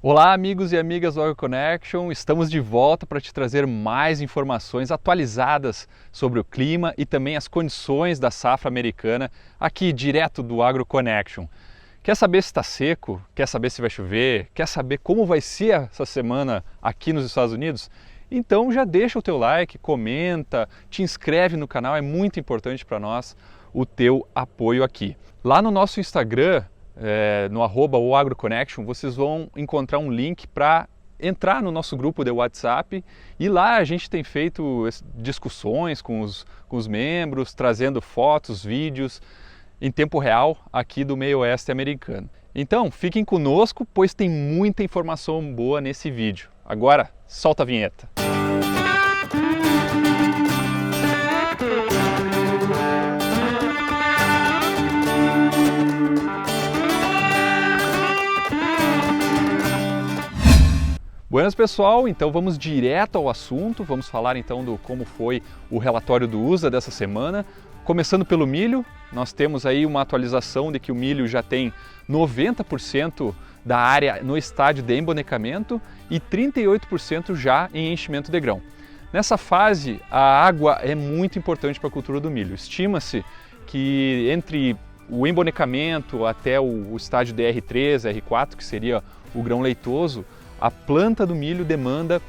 Olá, amigos e amigas do AgroConnection, estamos de volta para te trazer mais informações atualizadas sobre o clima e também as condições da safra americana aqui direto do AgroConnection. Quer saber se está seco? Quer saber se vai chover? Quer saber como vai ser essa semana aqui nos Estados Unidos? Então já deixa o teu like, comenta, te inscreve no canal, é muito importante para nós o teu apoio aqui. Lá no nosso Instagram, no @oagroconnection, vocês vão encontrar um link para entrar no nosso grupo de WhatsApp e lá a gente tem feito discussões com os membros, trazendo fotos, vídeos em tempo real aqui do meio oeste americano. Então fiquem conosco, pois tem muita informação boa nesse vídeo. Agora solta a vinheta. Buenas pessoal, então vamos direto ao assunto, vamos falar então do como foi o relatório do USA dessa semana. Começando pelo milho, nós temos aí uma atualização de que o milho já tem 90% da área no estágio de embonecamento e 38% já em enchimento de grão. Nessa fase, a água é muito importante para a cultura do milho. Estima-se que entre o embonecamento até o estágio de R3, R4, que seria o grão leitoso, a planta do milho demanda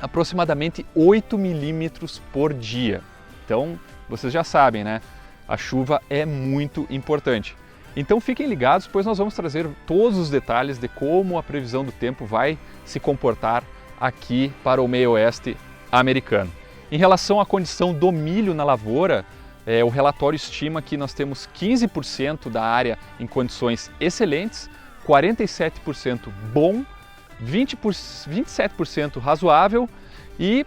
aproximadamente 8 milímetros por dia. Então, vocês já sabem, né? A chuva é muito importante. Então fiquem ligados, pois nós vamos trazer todos os detalhes de como a previsão do tempo vai se comportar aqui para o meio oeste americano. Em relação à condição do milho na lavoura, o relatório estima que nós temos 15% da área em condições excelentes, 47% bom, 27% razoável e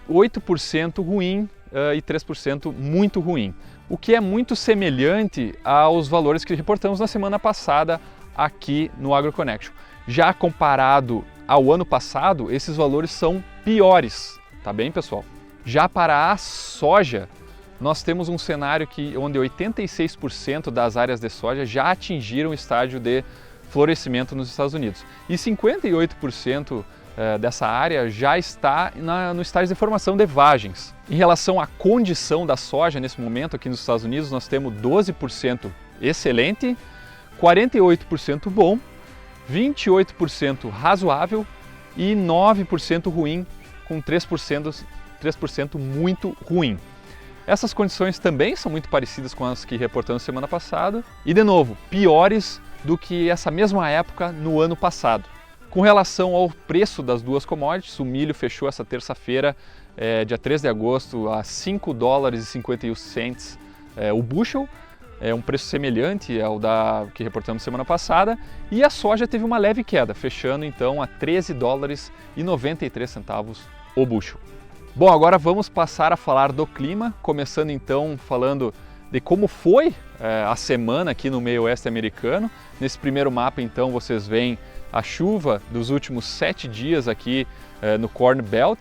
8% ruim e 3% muito ruim, o que é muito semelhante aos valores que reportamos na semana passada aqui no AgroConnection. Já comparado ao ano passado, esses valores são piores, tá bem, pessoal? Já para a soja, nós temos um cenário onde 86% das áreas de soja já atingiram o estágio de florescimento nos Estados Unidos. E 58% dessa área já está no estágio de formação de vagens. Em relação à condição da soja nesse momento aqui nos Estados Unidos, nós temos 12% excelente, 48% bom, 28% razoável e 9% ruim, com 3% muito ruim. Essas condições também são muito parecidas com as que reportamos semana passada e, de novo, piores do que essa mesma época no ano passado. Com relação ao preço das duas commodities, o milho fechou essa terça-feira, dia 3 de agosto, a $5,51 o bushel, um preço semelhante ao que reportamos semana passada, e a soja teve uma leve queda, fechando então a $13,93 o bushel. Bom, agora vamos passar a falar do clima, começando então falando de como foi a semana aqui no meio oeste americano. Nesse primeiro mapa então vocês veem a chuva dos últimos 7 dias aqui no Corn Belt,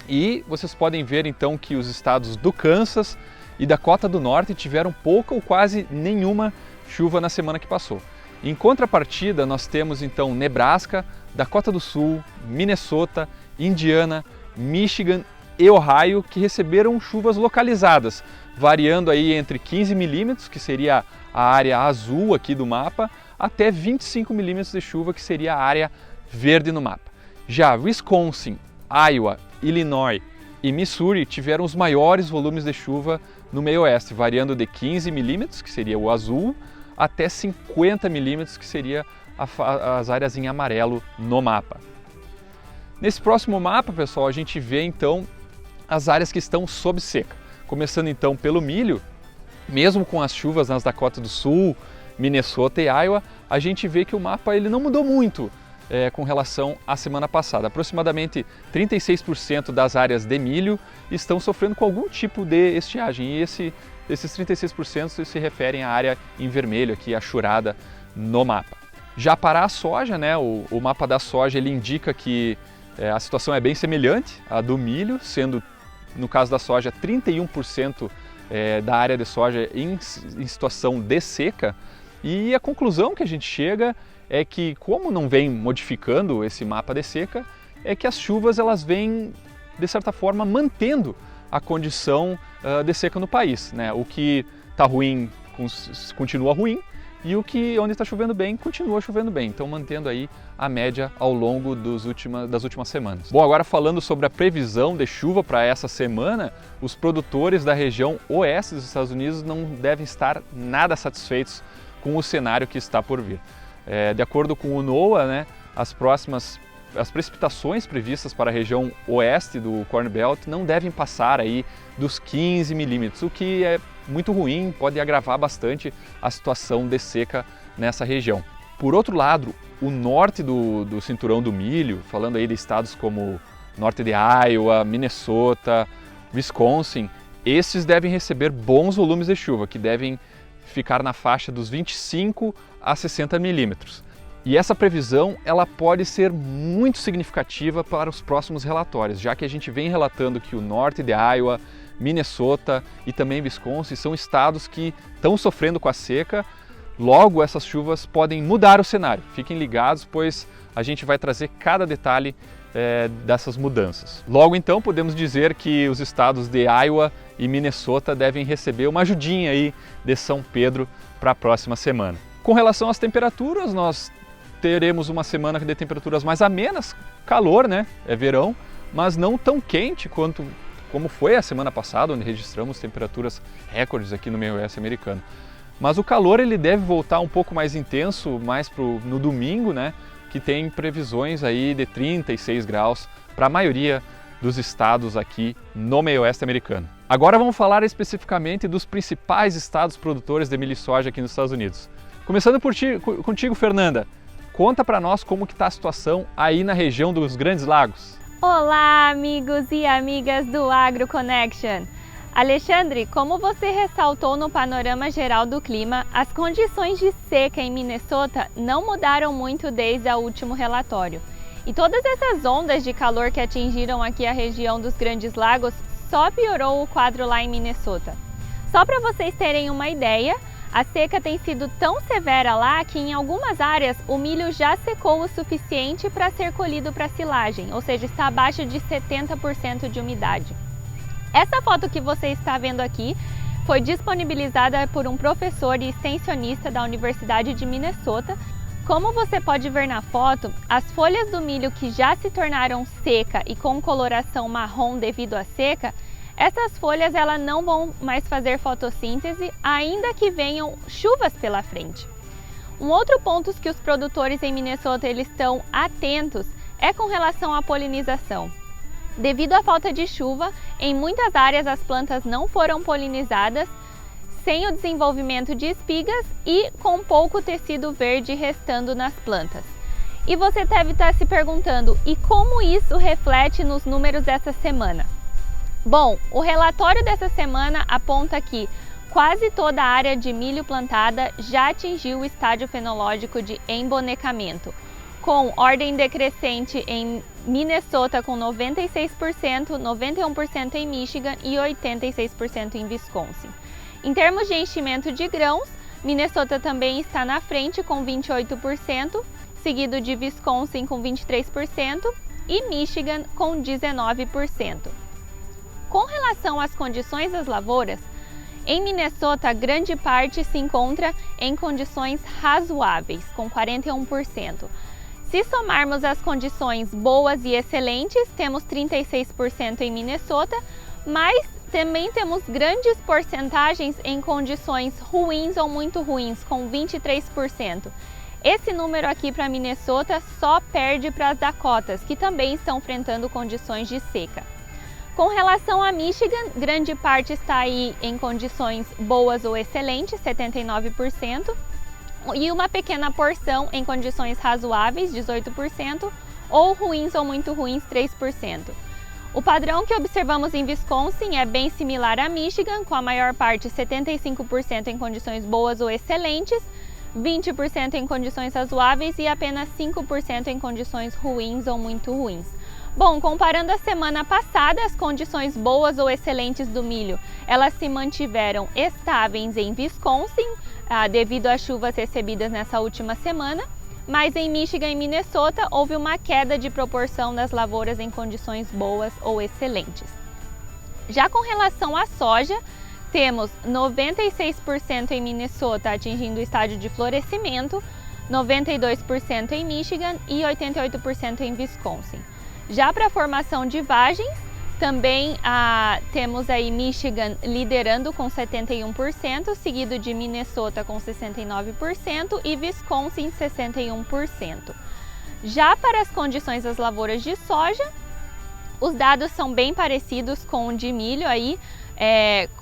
e vocês podem ver então que os estados do Kansas e Dakota do Norte tiveram pouca ou quase nenhuma chuva na semana que passou. Em contrapartida, nós temos então Nebraska, Dakota do Sul, Minnesota, Indiana, Michigan e Ohio, que receberam chuvas localizadas, variando aí entre 15 milímetros, que seria a área azul aqui do mapa, até 25 milímetros de chuva, que seria a área verde no mapa. Já Wisconsin, Iowa, Illinois e Missouri tiveram os maiores volumes de chuva no meio oeste, variando de 15 milímetros, que seria o azul, até 50 milímetros, que seria as áreas em amarelo no mapa. Nesse próximo mapa, pessoal, a gente vê então as áreas que estão sob seca. Começando então pelo milho, mesmo com as chuvas nas Dakota do Sul, Minnesota e Iowa, a gente vê que o mapa ele não mudou muito com relação à semana passada. Aproximadamente 36% das áreas de milho estão sofrendo com algum tipo de estiagem, e esses 36% se referem à área em vermelho, aqui achurada no mapa. Já para a soja, né, o mapa da soja ele indica que a situação é bem semelhante à do milho, sendo, no caso da soja, 31% da área de soja em situação de seca, e a conclusão que a gente chega é que, como não vem modificando esse mapa de seca, é que as chuvas elas vêm, de certa forma, mantendo a condição de seca no país, né? O que está ruim continua ruim e onde está chovendo bem continua chovendo bem, então mantendo aí a média ao longo das últimas semanas. Bom, agora falando sobre a previsão de chuva para essa semana, os produtores da região oeste dos Estados Unidos não devem estar nada satisfeitos com o cenário que está por vir. De acordo com o NOAA, né, as precipitações previstas para a região oeste do Corn Belt não devem passar aí dos 15 milímetros, o que é muito ruim, pode agravar bastante a situação de seca nessa região. Por outro lado, o norte do cinturão do milho, falando aí de estados como norte de Iowa, Minnesota, Wisconsin, esses devem receber bons volumes de chuva, que devem ficar na faixa dos 25 a 60 milímetros. E essa previsão ela pode ser muito significativa para os próximos relatórios, já que a gente vem relatando que o norte de Iowa, Minnesota e também Wisconsin são estados que estão sofrendo com a seca. Logo, essas chuvas podem mudar o cenário. Fiquem ligados, pois a gente vai trazer cada detalhe dessas mudanças. Logo então, podemos dizer que os estados de Iowa e Minnesota devem receber uma ajudinha aí de São Pedro para a próxima semana. Com relação às temperaturas, nós teremos uma semana de temperaturas mais amenas, calor, né? É verão, mas não tão quente como foi a semana passada, onde registramos temperaturas recordes aqui no meio oeste americano. Mas o calor ele deve voltar um pouco mais intenso no domingo, né? Que tem previsões aí de 36 graus para a maioria dos estados aqui no meio oeste americano. Agora vamos falar especificamente dos principais estados produtores de milho e soja aqui nos Estados Unidos. Começando contigo, Fernanda, conta para nós como que está a situação aí na região dos Grandes Lagos. Olá, amigos e amigas do Agro Connection! Alexandre, como você ressaltou no panorama geral do clima, as condições de seca em Minnesota não mudaram muito desde o último relatório. E todas essas ondas de calor que atingiram aqui a região dos Grandes Lagos só piorou o quadro lá em Minnesota. Só para vocês terem uma ideia, a seca tem sido tão severa lá que em algumas áreas o milho já secou o suficiente para ser colhido para silagem, ou seja, está abaixo de 70% de umidade. Essa foto que você está vendo aqui foi disponibilizada por um professor e extensionista da Universidade de Minnesota. Como você pode ver na foto, as folhas do milho que já se tornaram seca e com coloração marrom devido à seca, essas folhas não vão mais fazer fotossíntese, ainda que venham chuvas pela frente. Um outro ponto que os produtores em Minnesota estão atentos é com relação à polinização. Devido à falta de chuva, em muitas áreas as plantas não foram polinizadas, sem o desenvolvimento de espigas e com pouco tecido verde restando nas plantas. E você deve estar se perguntando, e como isso reflete nos números dessa semana? Bom, o relatório dessa semana aponta que quase toda a área de milho plantada já atingiu o estágio fenológico de embonecamento, com ordem decrescente em Minnesota com 96%, 91% em Michigan e 86% em Wisconsin. Em termos de enchimento de grãos, Minnesota também está na frente com 28%, seguido de Wisconsin com 23% e Michigan com 19%. Com relação às condições das lavouras, em Minnesota, grande parte se encontra em condições razoáveis, com 41%. Se somarmos as condições boas e excelentes, temos 36% em Minnesota, mas também temos grandes porcentagens em condições ruins ou muito ruins, com 23%. Esse número aqui para Minnesota só perde para as Dakotas, que também estão enfrentando condições de seca. Com relação a Michigan, grande parte está aí em condições boas ou excelentes, 79%, e uma pequena porção em condições razoáveis, 18%, ou ruins ou muito ruins, 3%. O padrão que observamos em Wisconsin é bem similar a Michigan, com a maior parte 75% em condições boas ou excelentes, 20% em condições razoáveis e apenas 5% em condições ruins ou muito ruins. Bom, comparando a semana passada, as condições boas ou excelentes do milho, elas se mantiveram estáveis em Wisconsin, devido às chuvas recebidas nessa última semana, mas em Michigan e Minnesota houve uma queda de proporção das lavouras em condições boas ou excelentes. Já com relação à soja, temos 96% em Minnesota atingindo o estágio de florescimento, 92% em Michigan e 88% em Wisconsin. Já para a formação de vagens, também temos aí Michigan liderando com 71%, seguido de Minnesota com 69% e Wisconsin 61%. Já para as condições das lavouras de soja, os dados são bem parecidos com o de milho aí,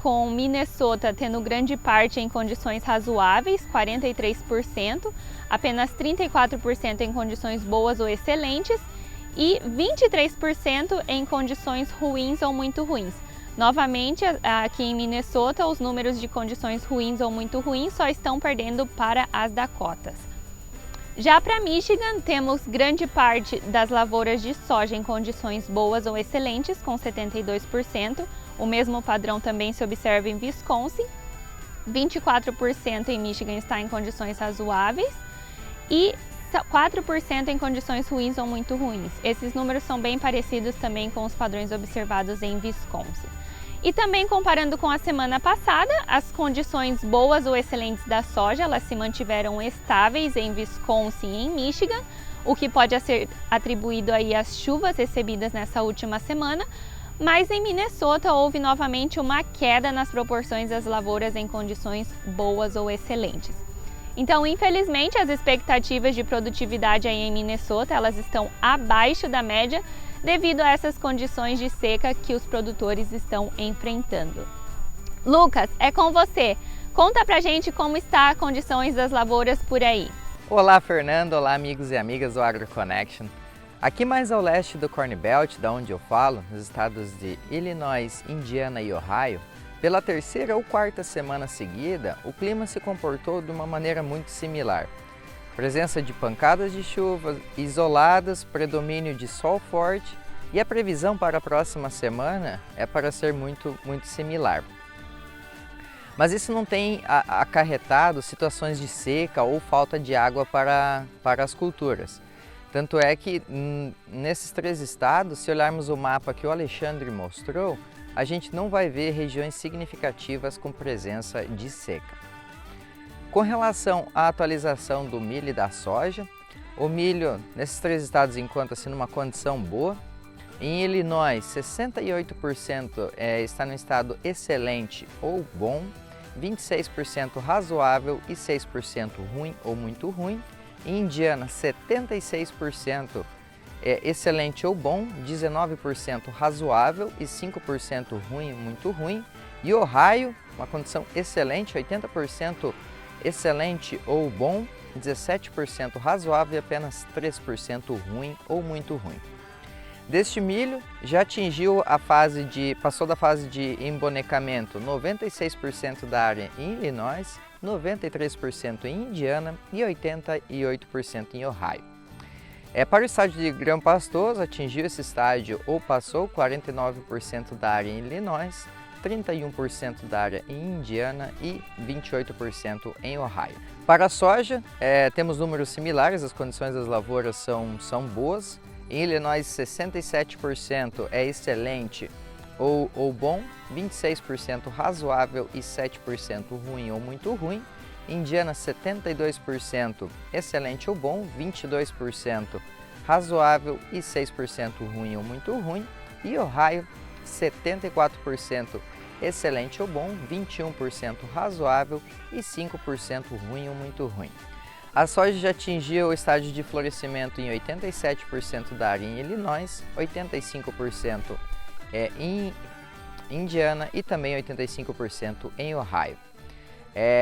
com Minnesota tendo grande parte em condições razoáveis, 43%, apenas 34% em condições boas ou excelentes e 23% em condições ruins ou muito ruins. Novamente, aqui em Minnesota, os números de condições ruins ou muito ruins só estão perdendo para as Dakotas. Já para Michigan, temos grande parte das lavouras de soja em condições boas ou excelentes, com 72%. O mesmo padrão também se observa em Wisconsin. 24% em Michigan está em condições razoáveis e 4% em condições ruins ou muito ruins. Esses números são bem parecidos também com os padrões observados em Wisconsin. E também comparando com a semana passada, as condições boas ou excelentes da soja, elas se mantiveram estáveis em Wisconsin e em Michigan, o que pode ser atribuído aí às chuvas recebidas nessa última semana, mas em Minnesota houve novamente uma queda nas proporções das lavouras em condições boas ou excelentes. Então, infelizmente, as expectativas de produtividade aí em Minnesota, elas estão abaixo da média devido a essas condições de seca que os produtores estão enfrentando. Lucas, é com você. Conta pra gente como está as condições das lavouras por aí. Olá, Fernando. Olá, amigos e amigas do AgroConnection. Aqui mais ao leste do Corn Belt, da onde eu falo, nos estados de Illinois, Indiana e Ohio, pela terceira ou quarta semana seguida, o clima se comportou de uma maneira muito similar. Presença de pancadas de chuva isoladas, predomínio de sol forte e a previsão para a próxima semana é para ser muito similar. Mas isso não tem acarretado situações de seca ou falta de água para as culturas. Tanto é que nesses três estados, se olharmos o mapa que o Alexandre mostrou, a gente não vai ver regiões significativas com presença de seca. Com relação à atualização do milho e da soja, o milho nesses três estados encontra-se numa condição boa. Em Illinois, 68% está no estado excelente ou bom, 26% razoável e 6% ruim ou muito ruim. Em Indiana, 76% excelente ou bom, 19% razoável e 5% ruim ou muito ruim. E Ohio, uma condição excelente, 80% excelente ou bom, 17% razoável e apenas 3% ruim ou muito ruim. Deste milho, já atingiu passou da fase de embonecamento 96% da área em Illinois, 93% em Indiana e 88% em Ohio. Para o estágio de grão pastoso, atingiu esse estágio ou passou 49% da área em Illinois, 31% da área em Indiana e 28% em Ohio. Para a soja, temos números similares, as condições das lavouras são boas. Em Illinois, 67% é excelente ou bom, 26% razoável e 7% ruim ou muito ruim. Em Indiana, 72% excelente ou bom, 22% razoável e 6% ruim ou muito ruim. E Ohio, 74% excelente ou bom, 21% razoável e 5% ruim ou muito ruim. A soja já atingiu o estágio de florescimento em 87% da área em Illinois, 85% em Indiana e também 85% em Ohio.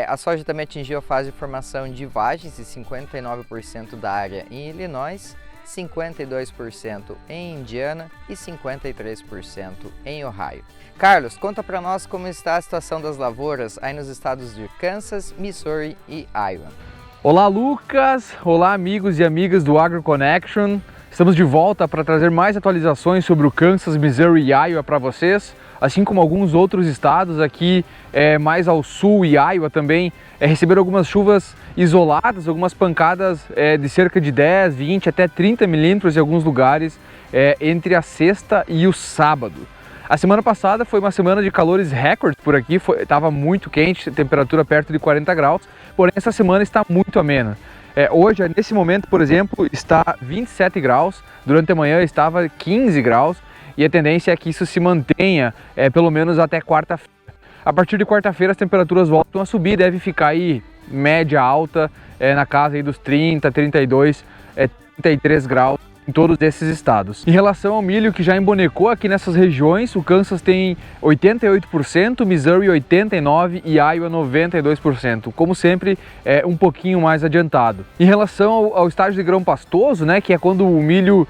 A soja também atingiu a fase de formação de vagens em 59% da área em Illinois, 52% em Indiana e 53% em Ohio. Carlos, conta para nós como está a situação das lavouras aí nos estados de Kansas, Missouri e Iowa. Olá, Lucas! Olá, amigos e amigas do AgroConnection. Estamos de volta para trazer mais atualizações sobre o Kansas, Missouri e Iowa para vocês. assim como alguns outros estados aqui mais ao sul e Iowa também, receberam algumas chuvas isoladas, algumas pancadas de cerca de 10, 20 até 30 milímetros em alguns lugares entre a sexta e o sábado. A semana passada foi uma semana de calores recordes por aqui, estava muito quente, temperatura perto de 40 graus, porém essa semana está muito amena. Hoje, nesse momento, por exemplo, está 27 graus, durante a manhã estava 15 graus e a tendência é que isso se mantenha pelo menos até quarta-feira. A partir de quarta-feira as temperaturas voltam a subir, deve ficar aí média alta na casa aí dos 30, 32, 33 graus. Em todos esses estados. Em relação ao milho que já embonecou aqui nessas regiões, o Kansas tem 88%, Missouri 89% e Iowa 92%. Como sempre, um pouquinho mais adiantado. Em relação ao estágio de grão pastoso, né, que é quando o milho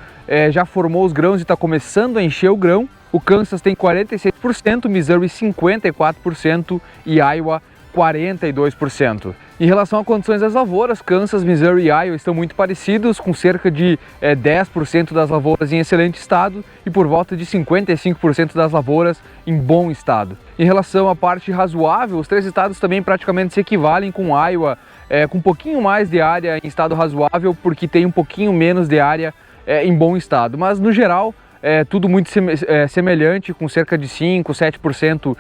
já formou os grãos e está começando a encher o grão, o Kansas tem 46%, Missouri 54% e Iowa 42%. Em relação a condições das lavouras, Kansas, Missouri e Iowa estão muito parecidos, com cerca de 10% das lavouras em excelente estado e por volta de 55% das lavouras em bom estado. Em relação à parte razoável, os três estados também praticamente se equivalem, com Iowa com um pouquinho mais de área em estado razoável, porque tem um pouquinho menos de área em bom estado, mas no geral tudo muito semelhante, com cerca de 5, 7%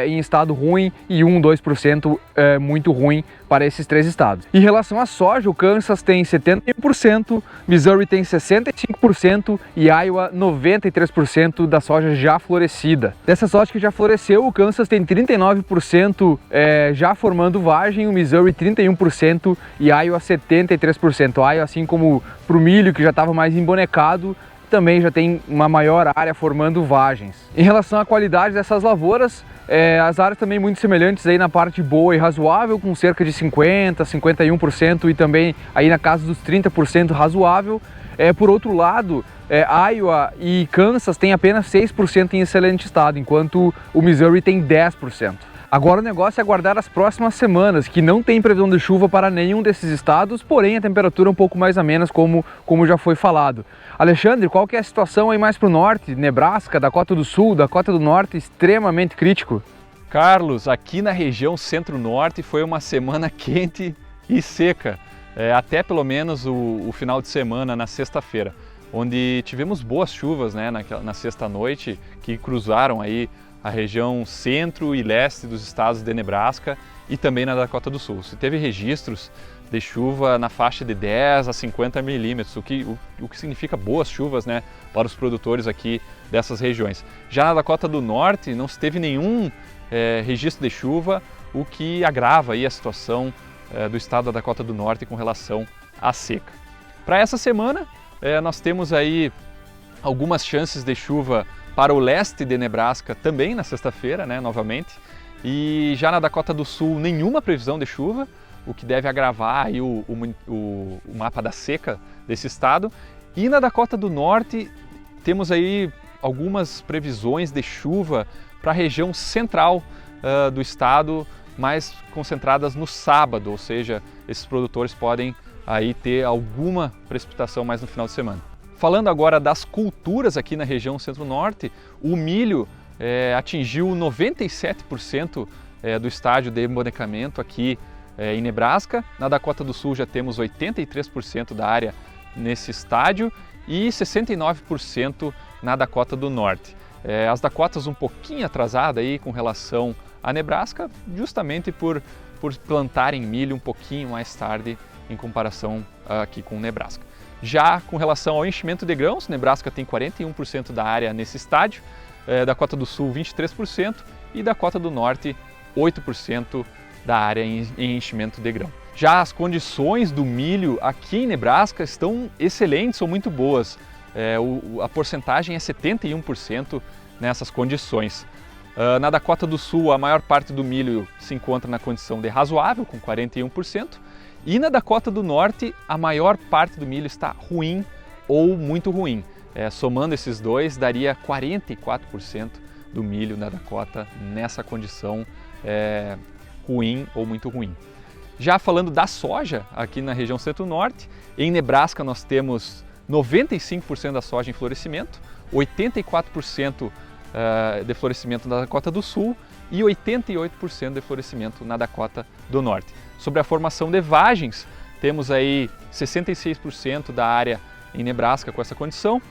em estado ruim e 1, 2% muito ruim para esses três estados. Em relação à soja, o Kansas tem 71%, Missouri tem 65% e Iowa 93% da soja já florescida. Dessa soja que já floresceu, o Kansas tem 39% já formando vagem, o Missouri 31% e Iowa 73%. Iowa, assim como para o milho que já estava mais embonecado, também já tem uma maior área formando vagens. Em relação à qualidade dessas lavouras, as áreas também muito semelhantes aí na parte boa e razoável, com cerca de 50%, 51% e também aí na casa dos 30% razoável. Por outro lado, Iowa e Kansas têm apenas 6% em excelente estado, enquanto o Missouri tem 10%. Agora o negócio é aguardar as próximas semanas, que não tem previsão de chuva para nenhum desses estados, porém a temperatura é um pouco mais amena, como já foi falado. Alexandre, qual que é a situação aí mais para o norte? Nebraska, Dakota do Sul, Dakota do Norte, extremamente crítico? Carlos, aqui na região centro-norte foi uma semana quente e seca, até pelo menos o final de semana, na sexta-feira, onde tivemos boas chuvas, né, na sexta-noite, que cruzaram aí a região centro e leste dos estados de Nebraska e também na Dakota do Sul. Se teve registros de chuva na faixa de 10 a 50 milímetros, o que significa boas chuvas, né, para os produtores aqui dessas regiões. Já na Dakota do Norte não se teve nenhum registro de chuva, o que agrava aí a situação do estado da Dakota do Norte com relação à seca. Para essa semana, nós temos aí algumas chances de chuva para o leste de Nebraska também na sexta-feira, né, novamente. E já na Dakota do Sul, nenhuma previsão de chuva, o que deve agravar aí o mapa da seca desse estado. E na Dakota do Norte, temos aí algumas previsões de chuva para a região central do estado, mais concentradas no sábado, ou seja, esses produtores podem aí ter alguma precipitação mais no final de semana. Falando agora das culturas aqui na região centro-norte, o milho atingiu 97% do estágio de embonecamento aqui em Nebraska. Na Dakota do Sul já temos 83% da área nesse estádio e 69% na Dakota do Norte. As Dakotas um pouquinho atrasadas aí com relação a Nebraska, justamente por plantarem milho um pouquinho mais tarde em comparação aqui com Nebraska. Já com relação ao enchimento de grãos, Nebraska tem 41% da área nesse estádio, Dakota do Sul 23% e Dakota do Norte 8% da área em enchimento de grão. Já as condições do milho aqui em Nebraska estão excelentes, são muito boas. A porcentagem é 71% nessas condições. Na Dakota do Sul, a maior parte do milho se encontra na condição de razoável, com 41%. E na Dakota do Norte, a maior parte do milho está ruim ou muito ruim. Somando esses dois, daria 44% do milho na Dakota nessa condição ruim ou muito ruim. Já falando da soja, aqui na região centro-norte, em Nebraska nós temos 95% da soja em florescimento, 84% de florescimento na Dakota do Sul e 88% de florescimento na Dakota do Norte. Sobre a formação de vagens, temos aí 66% da área em Nebraska com essa condição,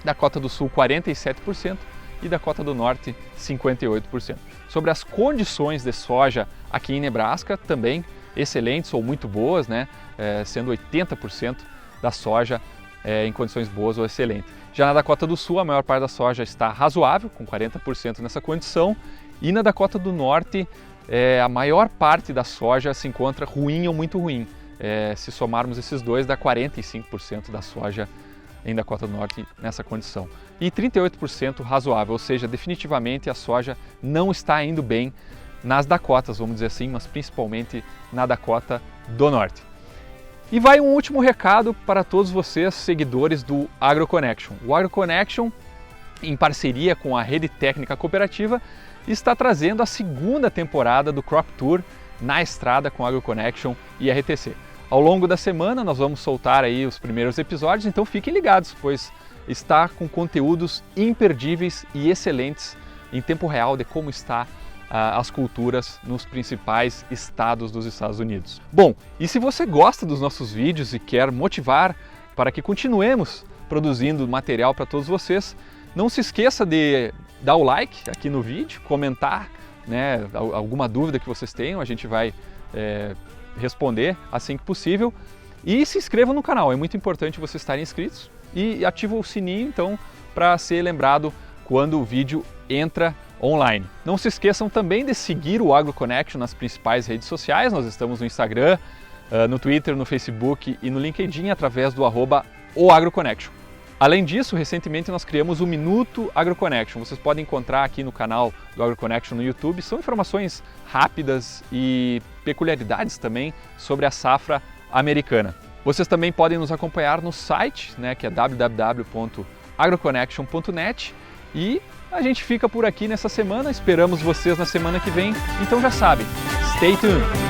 Dakota do Sul 47% e Dakota do Norte 58%. Sobre as condições de soja aqui em Nebraska, também excelentes ou muito boas, né? Sendo 80% da soja em condições boas ou excelentes. Já na Dakota do Sul, a maior parte da soja está razoável, com 40% nessa condição, e na Dakota do Norte, a maior parte da soja se encontra ruim ou muito ruim. Se somarmos esses dois, dá 45% da soja em Dakota do Norte nessa condição. E 38% razoável, ou seja, definitivamente a soja não está indo bem nas Dakotas, vamos dizer assim, mas principalmente na Dakota do Norte. E vai um último recado para todos vocês, seguidores do AgroConnection. O AgroConnection, em parceria com a Rede Técnica Cooperativa, está trazendo a segunda temporada do Crop Tour na estrada com AgroConnection e RTC. Ao longo da semana nós vamos soltar aí os primeiros episódios, então fiquem ligados, pois está com conteúdos imperdíveis e excelentes em tempo real de como está as culturas nos principais estados dos Estados Unidos. Bom, e se você gosta dos nossos vídeos e quer motivar para que continuemos produzindo material para todos vocês, não se esqueça de dar o like aqui no vídeo, comentar, né, alguma dúvida que vocês tenham, a gente vai responder assim que possível, e se inscrevam no canal, é muito importante vocês estarem inscritos e ativa o sininho então para ser lembrado quando o vídeo entra online. Não se esqueçam também de seguir o AgroConnection nas principais redes sociais. Nós estamos no Instagram, no Twitter, no Facebook e no LinkedIn através do @oagroconnection. Além disso, recentemente nós criamos o Minuto AgroConnection. Vocês podem encontrar aqui no canal do AgroConnection no YouTube. São informações rápidas e peculiaridades também sobre a safra americana. Vocês também podem nos acompanhar no site, né, que é www.agroconnection.net, e a gente fica por aqui nessa semana, esperamos vocês na semana que vem, então já sabem, stay tuned!